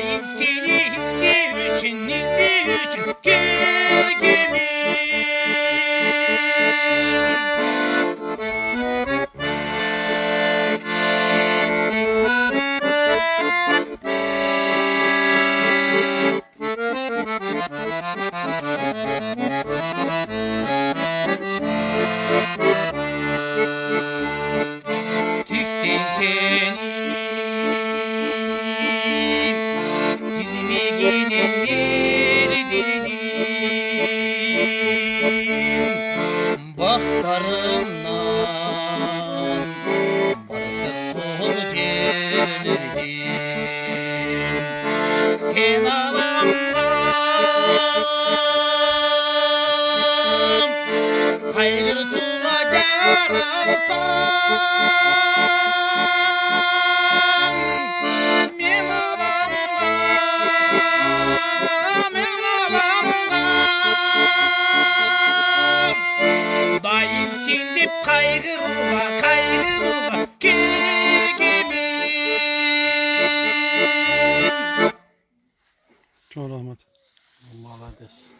Daim seni izli için gölgemim. Tüktüm seni dizime gelenleri dedim. Baklarımdan bardak toz cerlerdim. Sen ağlamam kaygır tuğacar alsam. Men ağlamam daim sen dep kaygırma gölgemim. Çok rahmet. Allah razı olsun.